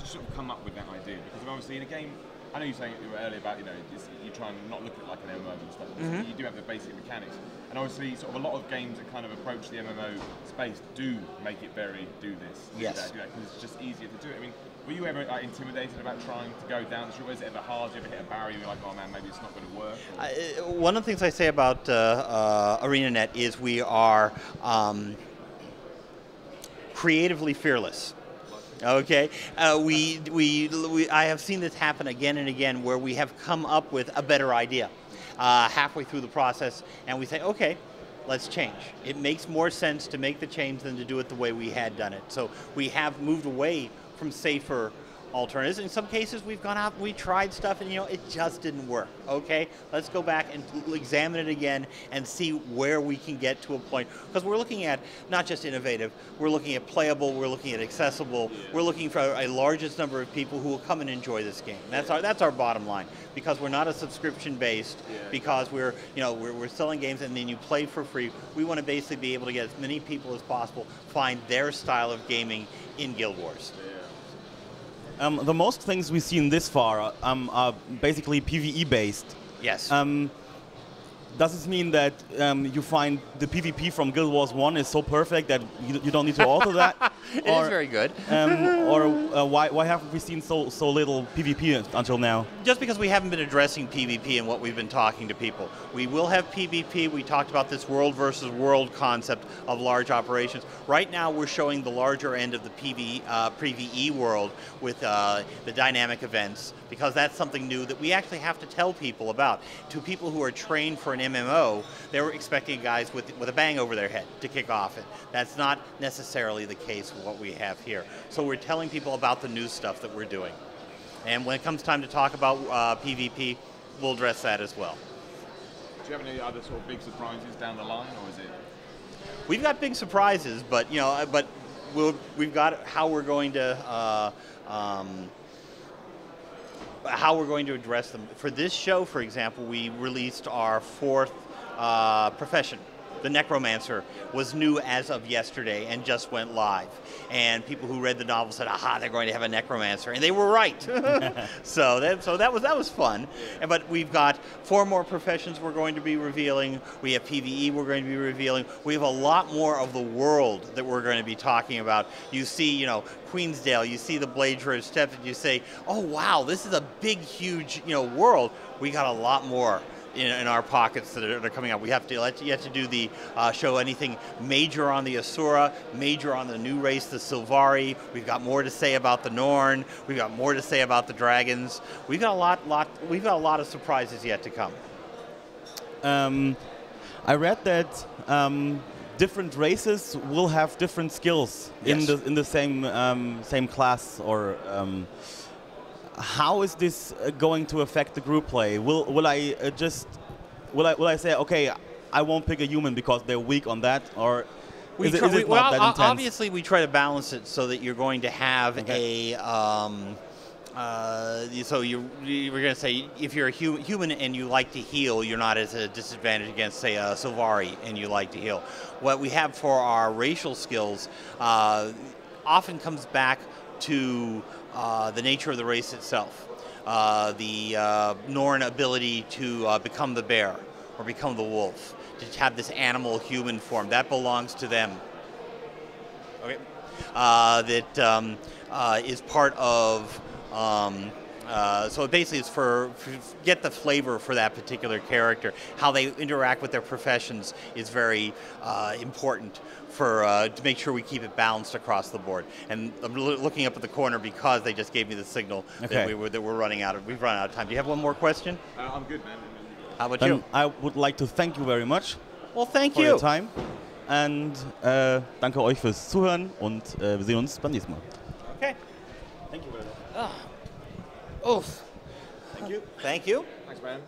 you sort of come up with that idea? Because obviously in a game, I know you were saying earlier about, you try and not look at it like an MMO and stuff, but you do have the basic mechanics. And obviously sort of a lot of games that kind of approach the MMO space do make it very do this, do that, because it's just easier to do it. I mean, were you ever intimidated about trying to go down this route? Was it ever hard? Did you ever hit a barrier? You're like, oh man, maybe it's not going to work? One of the things I say about ArenaNet is we are creatively fearless. Okay, I have seen this happen again and again where we have come up with a better idea halfway through the process, and we say, okay, let's change. It makes more sense to make the change than to do it the way we had done it. So we have moved away from safer alternatives. In some cases, we've gone out, we tried stuff, and it just didn't work. Okay, let's go back and examine it again and see where we can get to a point. Because we're looking at not just innovative, we're looking at playable, we're looking at accessible, we're looking for a largest number of people who will come and enjoy this game. That's our bottom line. Because we're not a subscription based, because we're selling games and then you play for free. We want to basically be able to get as many people as possible find their style of gaming in Guild Wars. The most things we've seen this far are basically PvE based. Yes. Does this mean that you find the PvP from Guild Wars 1 is so perfect that you don't need to alter that? It is very good. Why haven't we seen so little PvP until now? Just because we haven't been addressing PvP and what we've been talking to people. We will have PvP. We talked about this world versus world concept of large operations. Right now we're showing the larger end of the PvE world with the dynamic events, because that's something new that we actually have to tell people about. To people who are trained for an MMO, they were expecting guys with a bang over their head to kick off it. That's not necessarily the case with what we have here. So we're telling people about the new stuff that we're doing. And when it comes time to talk about PvP, we'll address that as well. Do you have any other sort of big surprises down the line, or is it? We've got big surprises, but we've got how we're going to address them. For this show, for example, we released our 4th profession. The Necromancer was new as of yesterday and just went live. And people who read the novel said, aha, they're going to have a Necromancer. And they were right. so that was fun. But we've got 4 more professions we're going to be revealing. We have PvE we're going to be revealing. We have a lot more of the world that we're going to be talking about. You see, Queensdale, you see the Bladesrow Steppes, and you say, oh, wow, this is a big, huge, world. We got a lot more in our pockets that are coming up. We have to yet to do the show anything major on the Asura, major on the new race, the Sylvari. We've got more to say about the Norn. We've got more to say about the dragons. We've got a lot of surprises yet to come. I read that different races will have different skills in the same class or. How is this going to affect the group play? Will I say, okay, I won't pick a human because they're weak on that, or is it not that intense? Obviously we try to balance it so that you're going to have so we're going to say if you're a human and you like to heal, you're not at a disadvantage against, say, a Sylvari and you like to heal. What we have for our racial skills often comes back to the nature of the race itself. The Norn ability to become the bear or become the wolf, to have this animal-human form, that belongs to them. Okay. That is part of, so basically it's for get the flavor for that particular character. How they interact with their professions is very important to make sure we keep it balanced across the board. And I'm looking up at the corner because they just gave me the signal that we're running out of. We've run out of time. Do you have one more question? I'm good, man. How about you? I would like to thank you very much. Well, thank for you. your time. And danke euch fürs Zuhören und wir sehen uns beim nächsten Mal. Okay. Thank you very much. Oof. Thank you. Thank you. Thanks, man.